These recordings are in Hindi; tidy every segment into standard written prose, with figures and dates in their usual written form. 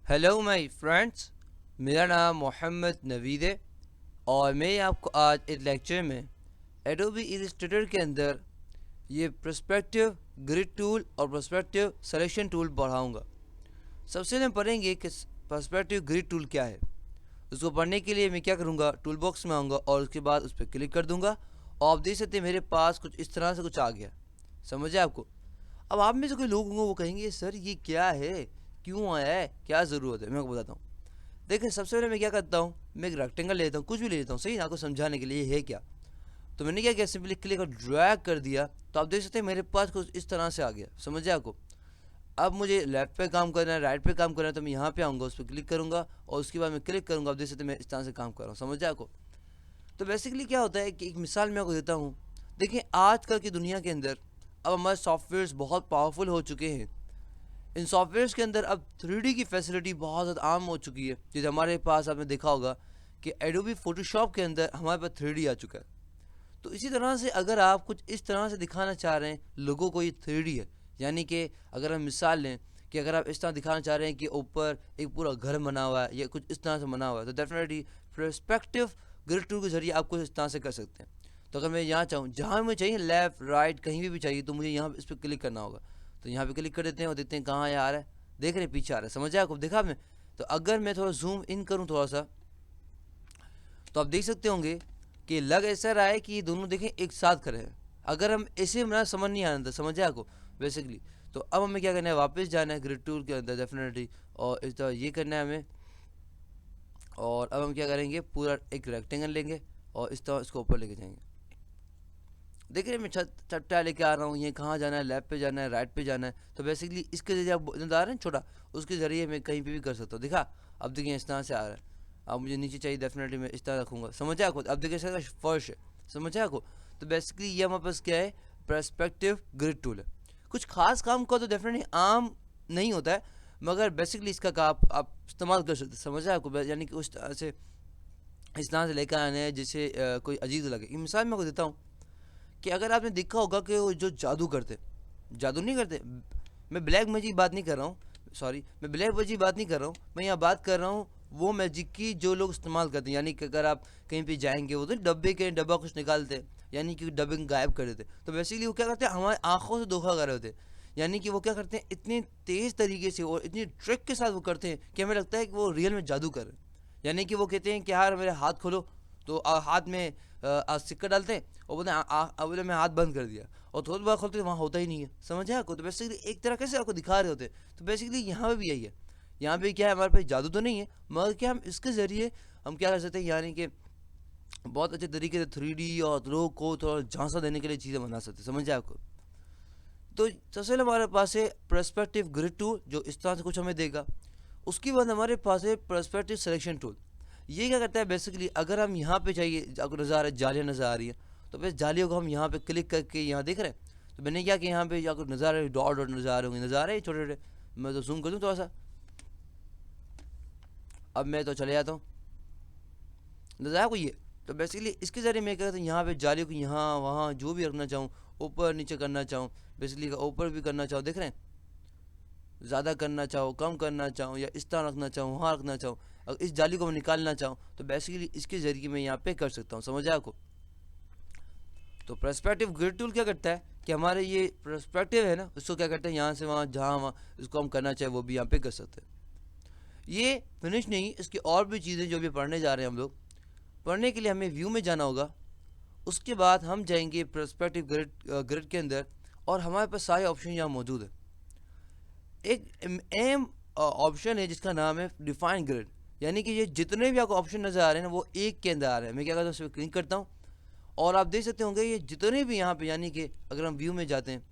Hello my friends. मेरा नाम मोहम्मद नवीद है और मैं आपको आज एक लेक्चर में एडोबी इलस्ट्रेटर के अंदर ये पर्सपेक्टिव ग्रिड टूल और पर्सपेक्टिव सिलेक्शन टूल पढ़ाऊँगा। सबसे पहले हम पढ़ेंगे कि पर्सपेक्टिव ग्रिड टूल क्या है। उसको पढ़ने के लिए मैं क्या करूँगा, टूल बॉक्स में आऊँगा और उसके बाद उस पर क्लिक कर दूँगा और आप देख सकते हैं मेरे पास कुछ इस तरह से कुछ आ गया। समझे आपको? अब आप में से कोई लोग होंगे वो कहेंगे सर ये क्या है, क्यों आया है, क्या ज़रूरत है। मैं आपको बताता हूँ। देखिए सबसे पहले मैं क्या करता हूँ, मैं एक रेक्टेंगल लेता हूँ, कुछ भी ले लेता हूँ, सही ना, आपको समझाने के लिए है क्या। तो मैंने क्या किया, सिंपली क्लिक और ड्रैग कर दिया तो आप देख सकते हैं मेरे पास कुछ इस तरह से आ गया। समझे आपको? अब मुझे लेफ्ट पे काम करना है, राइट पे काम करना है, तो मैं यहाँ पे आऊँगा, उस पर क्लिक करूँगा और उसके बाद मैं क्लिक करूँगा। आप देख सकते हैं मैं इस तरह से काम कर रहा हूँ। समझे आपको? तो बेसिकली क्या होता है कि एक मिसाल मैं आपको देता हूँ। देखिए आजकल की दुनिया के अंदर अब हमारे सॉफ्टवेयर्स बहुत पावरफुल हो चुके हैं। इन सॉफ्टवेयर्स के अंदर अब 3D की फैसिलिटी बहुत ज़्यादा आम हो चुकी है। जैसे हमारे पास आपने देखा होगा कि एडोबी फोटोशॉप के अंदर हमारे पास 3D आ चुका है। तो इसी तरह से अगर आप कुछ इस तरह से दिखाना चाह रहे हैं लोगों को ये 3D है, यानी कि अगर हम मिसाल लें कि अगर आप इस तरह दिखाना चाह रहे हैं कि ऊपर एक पूरा घर बना हुआ है या कुछ इस तरह से बना हुआ है, तो डेफिनेटली पर्सपेक्टिव ग्रिड टूल के जरिए आप कुछ इस तरह से कर सकते हैं। तो अगर मैं यहाँ चाहूँ, जहाँ मुझे चाहिए लेफ़्ट राइट कहीं भी चाहिए, तो मुझे यहाँ इस पर क्लिक करना होगा। तो यहाँ पे क्लिक कर देते हैं और देखते हैं कहाँ आ रहा है। देख रहे हैं पीछे आ रहा है। समझ आया आपको? देखा आपने? तो अगर मैं थोड़ा जूम इन करूँ थोड़ा सा, तो आप देख सकते होंगे कि लग ऐसा रहा है कि ये दोनों देखें एक साथ खड़े हैं। अगर हम ऐसे बनाना समझ नहीं आना था, समझ आया आपको बेसिकली। तो अब हमें क्या करना है, वापस जाना है ग्रिड टूल के अंदर डेफिनेटली, और इस तरह ये करना है हमें। और अब हम क्या करेंगे, पूरा एक रेक्टेंगल लेंगे और इस तरह इसको ऊपर लेके जाएंगे। देख रहे हैं मैं चट्टा लेके आ रहा हूँ। ये कहाँ जाना है, लेफ्ट पे जाना है, राइट पे जाना है। तो बेसिकली इसके जरिए आप बता रहे हैं छोटा, उसके जरिए मैं कहीं पे भी कर सकता हूँ। देखा? अब देखिए इस तरह से आ रहा है। अब मुझे नीचे चाहिए, डेफिनेटली मैं इस तरह रखूँगा। समझ आया आपको? अब देखिए इसका फर्श है। समझ आया आपको? तो बेसिकली ये हमारे पास क्या है, पर्सपेक्टिव ग्रिड टूल है। कुछ खास काम का तो डेफिनेटली आम नहीं होता है, मगर बेसिकली इसका का आप इस्तेमाल कर सकते हैं। समझ आया आपको? यानी कि उस तरह से इस तरह से लेकर आने हैं जिससे कोई अजीब लगे। ये मिसाल मैं आपको देता हूँ कि अगर आपने देखा होगा कि वो जो जादू करते, जादू नहीं करते, मैं ब्लैक मैजिक की बात नहीं कर रहा हूँ, सॉरी, मैं ब्लैक मैजिक की बात नहीं कर रहा हूँ, मैं यहाँ बात कर रहा हूँ वो मैजिक की जो लोग इस्तेमाल करते हैं। यानी कि अगर आप कहीं पे जाएंगे, वो तो डब्बे के डब्बा कुछ निकालते हैं, यानी कि डब्बे को गायब कर देते। तो बेसिकली वो क्या करते हैं, हमारे आंखों से धोखा कर रहे होते हैं। यानी कि वो क्या करते हैं, इतने तेज़ तरीके से और इतनी ट्रिक के साथ वो करते हैं कि हमें लगता है कि वो रियल में जादू कर रहे हैं। यानी कि वो कहते हैं कि यार मेरे हाथ खोलो, तो हाथ में सिक्का डालते हैं और बोलते हैं बोले मैं हाथ बंद कर दिया, और थोड़ी बार खोलते हैं वहाँ होता ही नहीं है। समझ आया आपको? तो बेसिकली एक तरह कैसे आपको दिखा रहे होते हैं। तो बेसिकली यहाँ पे भी यही है। यहाँ पे क्या है, हमारे पास जादू तो नहीं है, मगर क्या हम इसके ज़रिए हम क्या कर सकते हैं, यानी कि बहुत अच्छे तरीके से 3D और लोग को थोड़ा झांसा देने के लिए चीज़ें बना सकते हैं। समझ आया आपको? तो सबसे पहले हमारे पास है पर्सपेक्टिव ग्रिड टूल, जो इस तरह से कुछ हमें देगा। उसके बाद हमारे पास है पर्सपेक्टिव सिलेक्शन टूल। ये क्या करता है, बेसिकली अगर हम यहाँ पे चाहिए, आपको नज़र आ रहा है जालियाँ नज़र आ रही है, तो बस जालियों को हम यहाँ पे क्लिक करके यहाँ देख रहे हैं। तो मैंने क्या कि यहाँ पे आपको नज़र आ रहे डॉट डॉट नज़र आ रहे होंगे, नज़र आ रहे हैं छोटे छोटे। मैं तो जूम कर दूँ थोड़ा सा, अब मैं तो चले जाता हूँ, नज़र आया को ये। तो बेसिकली इसके ज़रिए मैं क्या करता हूँ, यहाँ पे जालियों को यहाँ वहाँ जो भी रखना चाहूँ, ऊपर नीचे करना चाहूँ, बेसिकली ऊपर भी करना चाहूँ, देख रहे हैं, ज़्यादा करना चाहो, कम करना चाहूँ, या इस तरह रखना चाहूँ, वहाँ रखना चाहूँ, अगर इस जाली को मैं निकालना चाहूँ, तो बेसिकली इसके ज़रिए मैं यहाँ पे कर सकता हूँ। समझ आया आपको? तो पर्सपेक्टिव ग्रिड टूल क्या करता है कि हमारे ये पर्सपेक्टिव है ना, उसको क्या करता है, यहाँ से वहाँ जहाँ वहाँ इसको हम करना चाहे वो भी यहाँ पे कर सकते हैं। ये फिनिश नहीं, इसकी और भी चीज़ें जो भी पढ़ने जा रहे हैं हम लोग। पढ़ने के लिए हमें व्यू में जाना होगा। उसके बाद हम जाएंगे पर्सपेक्टिव ग्रिड ग्रिड के अंदर, और हमारे पास सारे ऑप्शन यहाँ मौजूद है। एक एम ऑप्शन है जिसका नाम है डिफाइन ग्रिड, यानी कि ये जितने भी आपको ऑप्शन नज़र आ रहे हैं ना, वो एक के अंदर आ रहे हैं। मैं क्या करता हूँ, उस पर क्लिक करता हूँ और आप देख सकते होंगे ये जितने भी यहाँ पे, यानी कि अगर हम व्यू में जाते हैं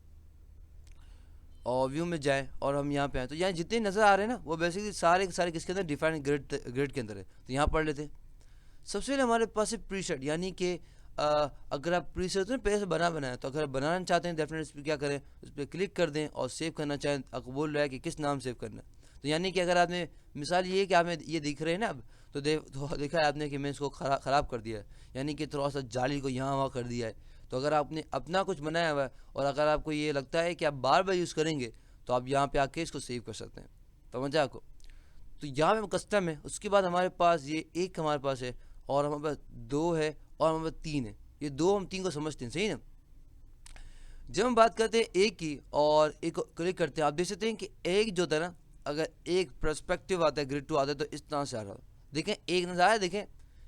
और व्यू में जाएं और हम यहाँ पे आए, तो यहाँ जितने नज़र आ रहे हैं ना, वो बेसिकली सारे के सारे किसके अंदर, डिफाइन ग्रिड ग्रिड के अंदर है। तो यहाँ पढ़ लेते हैं। सबसे पहले हमारे पास है प्रीसेट, यानी कि अगर आप प्रीसेट तो पहले से बनाया, तो अगर आप बनाना चाहते हैं डेफिनेट इस पर क्या करें, उस पर क्लिक कर दें, और सेव करना चाहें, आपको बोल रहा है कि किस नाम सेव करना है। तो यानी कि अगर आपने, मिसाल ये है कि आपने ये दिख रहे हैं ना अब, तो देखा है आपने कि मैं इसको ख़राब कर दिया है, यानी कि थोड़ा सा जाली को यहाँ वहाँ कर दिया है। तो अगर आपने अपना कुछ बनाया हुआ है और अगर आपको ये लगता है कि आप बार बार यूज़ करेंगे, तो आप यहाँ पे आके इसको सेव कर सकते हैं। समझा आपको? तो यहाँ पे कस्टम है, उसके बाद हमारे पास ये एक हमारे पास है और हमारे पास 2 है और हमारे पास 3 है। ये 2 हम 3 को समझते हैं, सही ना। जब हम बात करते हैं एक की और एक को क्लिक करते हैं, आप देख सकते हैं कि एक जो था ना, अगर एक पर्सपेक्टिव आता है, ग्रिड 2 आता है तो इस तरह से आ रहा है। देखें एक नज़ारा, देखें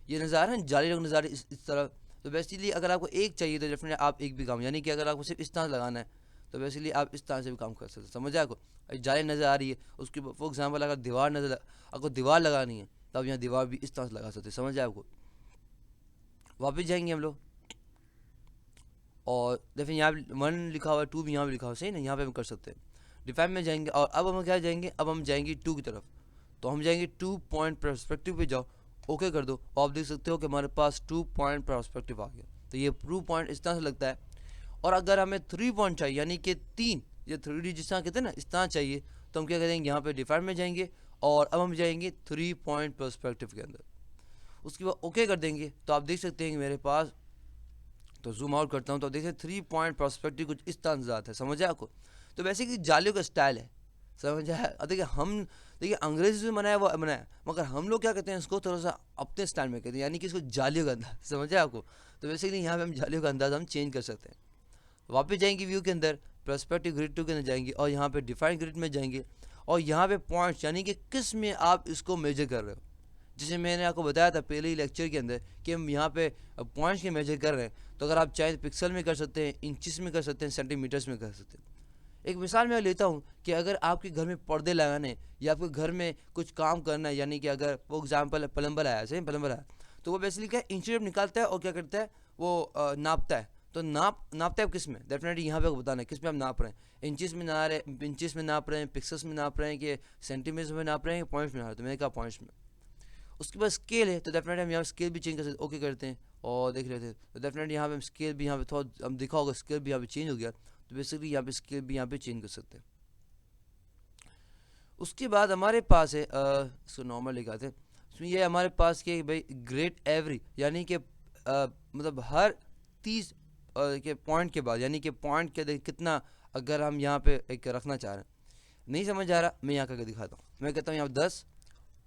ये नज़ारा है जाली रंग नज़ारा इस तरह। तो बेसिकली अगर आपको एक चाहिए तो डेफिनेटली आप एक भी काम, यानी कि अगर आपको सिर्फ इस तरह लगाना है तो बेसिकली आप इस तरह से भी काम कर सकते हैं। समझ आपको, जाली नज़र आ रही है, उसके फॉर एग्जाम्पल अगर दीवार नज़र, आपको दीवार लगानी है तो आप यहाँ दीवार भी इस तरह से लगा सकते हैं। समझ आपको। वापस जाएंगे हम लोग और देखिए यहाँ 1 लिखा हुआ है, 2 भी यहाँ भी लिखा हुआ है, सही ना। यहाँ पे हम कर सकते हैं, डिफाइन में जाएंगे और अब हम क्या जाएंगे, अब हम जाएंगे 2 की तरफ। तो हम जाएंगे 2 पॉइंट पर्सपेक्टिव पे जाओ, ओके कर दो और आप देख सकते हो कि हमारे पास 2 पॉइंट पर्सपेक्टिव आ गया। तो ये 2 पॉइंट इस तरह से लगता है। और अगर हमें 3 पॉइंट चाहिए, यानी कि 3, ये 3D जिस तरह कहते हैं ना, इस तरह चाहिए, तो हम क्या करेंगे, यहाँ पे डिफाइन में जाएंगे और अब हम जाएंगे 3 पॉइंट पर्सपेक्टिव के अंदर। उसके बाद ओके कर देंगे तो आप देख सकते हैं कि मेरे पास, तो जूम आउट करता हूँ तो देखिए 3 पॉइंट पर्सपेक्टिव कुछ इस तरह नजर आता है। समझ आया आपको। तो वैसे कि जालियों का स्टाइल है, समझ आया। देखिए हम, देखिए अंग्रेजी से बनाया वो बनाया, मगर हम लोग क्या कहते हैं इसको थोड़ा सा अपने स्टाइल में कहते हैं, यानी कि इसको जालियों का अंदाज। समझ आया आपको। तो बेसिकली यहाँ पे हम जालियों का अंदाज हम चेंज कर सकते हैं। वापस जाएंगे व्यू के अंदर, पर्सपेक्टिव ग्रिड 2 के अंदर जाएंगे और यहाँ पे डिफाइन ग्रिड में जाएंगे और यहाँ पे पॉइंट्स, यानी कि किस में आप इसको मेजर कर रहे हो। जैसे मैंने आपको बताया था पहले ही लेक्चर के अंदर कि हम यहाँ पे पॉइंट्स के मेजर कर रहे हैं, तो अगर आप चाहें तो पिक्सल में कर सकते हैं, इंचेस में कर सकते हैं, सेंटीमीटर्स में कर सकते हैं। एक मिसाल मैं लेता हूँ कि अगर आपके घर में पर्दे लगाने या आपके घर में कुछ काम करना है, यानी कि अगर फॉर एग्जाम्पल प्लम्बर आया, सही प्लम्बर आया, तो वो बेसिकली क्या इंच टेप निकालता है और क्या करता है वो नापता है। तो नापता है किस में, डेफिनेटली यहाँ पे आपको बताना है किस में आप नाप रहे हैं। इंचेस में ना रहे, इंचेस में नाप रहे हैं, पिक्सल्स में नाप रहे हैं, कि सेंटीमीटर्स में नाप रहे हैं, पॉइंट्स में नाप रहे हैं। तो मैंने कहा पॉइंट्स में। उसके बाद स्केल है, तो डेफिनेटली हम यहाँ स्केल भी चेंज कर सकते, ओके करते हैं और देख लेते हैं। तो डेफिनेटली यहाँ पे हम स्केल भी, यहाँ पे थोड़ा हम दिखा होगा स्केल भी यहाँ पे चेंज हो गया। तो बेसिकली यहाँ पे स्केल भी यहाँ पे चेंज कर सकते हैं। उसके बाद हमारे पास है इसको नॉर्मल लिखाते हैं, इसमें ये हमारे पास के भाई ग्रेट एवरी, यानी कि मतलब हर 30 के पॉइंट के बाद, यानी कि पॉइंट के कितना अगर हम यहाँ पे एक रखना चाह रहे हैं। नहीं समझ आ रहा, मैं यहाँ करके दिखाता हूँ। मैं कहता हूँ यहाँ 10,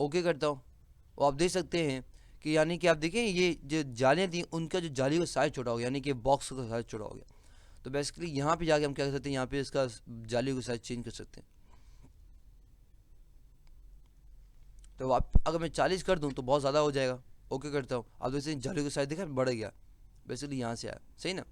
ओके करता हूँ और आप देख सकते हैं कि यानी कि आप देखें ये जो जालियाँ थी उनका जो जाली का साइज़ छोटा हो गया, यानी कि बॉक्स का साइज़ छोटा हो गया। तो बेसिकली यहाँ पे जाके हम क्या कर सकते हैं, यहाँ पे इसका जाली का साइज़ चेंज कर सकते हैं। तो आप अगर मैं 40 कर दूँ तो बहुत ज़्यादा हो जाएगा, ओके करता हूँ। आप देख सकते हैं जाली का साइज़ देखा बढ़ गया, बेसिकली यहाँ से आया, सही ना।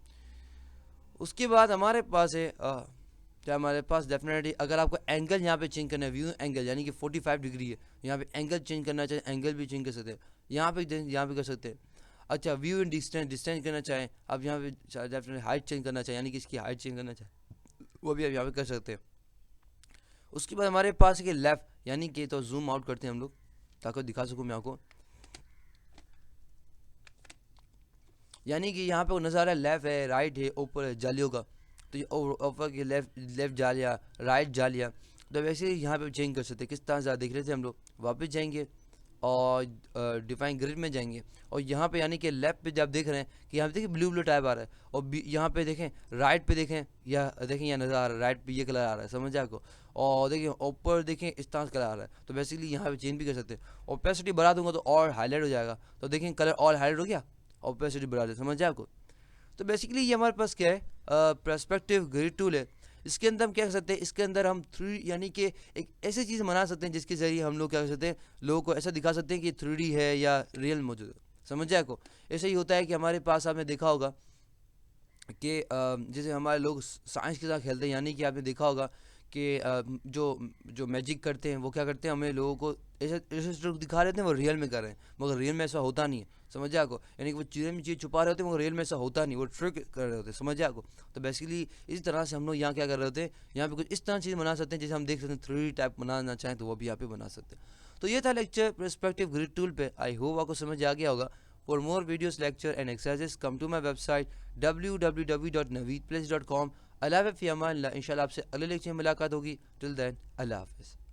उसके बाद हमारे पास है क्या, हमारे पास डेफिनेटली अगर आपको एंगल यहाँ पे चेंज करना है, व्यू एंगल, यानी कि 45 डिग्री है, यहाँ पे एंगल चेंज करना चाहे एंगल भी चेंज कर सकते हैं, यहाँ पे कर सकते हैं। अच्छा व्यू इन डिस्टेंस करना चाहें आप, यहाँ पे डेफिनेटली हाइट चेंज करना चाहें, यानी कि इसकी हाइट चेंज करना चाहें वो भी आप यहाँ पे कर सकते हैं। उसके बाद हमारे पास है लेफ़्ट, यानी कि तो जूम आउट करते हैं हम लोग ताकि दिखा सकूँ मैं आपको, यानी कि यहाँ पे वो नज़ारा लेफ़्ट है, राइट है, ऊपर है जालियों का। तो ये ऊपर की लेफ़्ट जालिया, राइट जालिया। तो वैसे ही यहाँ पे चेंज कर सकते हैं किस तरह से देख रहे थे हम लोग। वापस जाएंगे और डिफाइन ग्रिड में जाएंगे और यहाँ पे यानी कि लेफ़्ट पे जब देख रहे हैं कि यहाँ पे देखिए ब्लू टाइप आ रहा है, और यहाँ पे देखें राइट पे देखें, या देखें यहाँ नज़र आ रहा है राइट पे ये कलर आ रहा है, समझ आपको। और देखिए ऊपर देखें इस तरह कलर आ रहा है। तो बेसिकली यहाँ पे चेंज भी कर सकते हैं। ओपेसिटी बढ़ा दूंगा तो और हाईलाइट हो जाएगा, तो देखें कलर और हाईलाइट हो गया, ओपेसिटी बढ़ा दे, समझ आपको। तो बेसिकली ये हमारे पास क्या है, पर्सपेक्टिव ग्रिड टूल है। इसके अंदर हम क्या कर सकते हैं, इसके अंदर हम 3 यानी कि एक ऐसी चीज़ बना सकते हैं जिसके ज़रिए हम लोग क्या कर सकते हैं, लोगों को ऐसा दिखा सकते हैं कि 3D है या रियल मौजूद है, समझ जाए को। ऐसे ही होता है कि हमारे पास आपने देखा होगा कि जैसे हमारे लोग साइंस के साथ खेलते हैं, यानी कि आपने देखा होगा कि जो मैजिक करते हैं वो क्या करते हैं, हमें लोगों को ऐसे ऐसे ट्रिक दिखा रहे थे वो रियल में कर रहे हैं, मगर रियल में ऐसा होता नहीं है, समझ आपको। यानी कि वो चीज़ें में चीज़ छुपा रहे होते हैं मगर रियल में ऐसा होता नहीं, वो ट्रिक कर रहे होते हैं, समझ आपको। तो बेसिकली इसी तरह से हम लोग यहाँ क्या कर रहे होते हैं, यहाँ पे कुछ इस तरह चीज़ बना सकते हैं जैसे हम देख सकते हैं 3D टाइप बनाना चाहें तो वो भी यहाँ पे बना सकते हैं। तो ये था लेक्चर पर्सपेक्टिव ग्रिड टूल पे। आई होप आपको समझ आ गया होगा। For more videos, lecture and exercises, come to my website www.naveedplace.com। अल्लाह हाफ़िज़, फ़ी अमान अल्लाह। इंशाल्लाह आपसे अगले लेक्चर में मुलाकात होगी। टिल देन अल्लाह हाफ़िज़।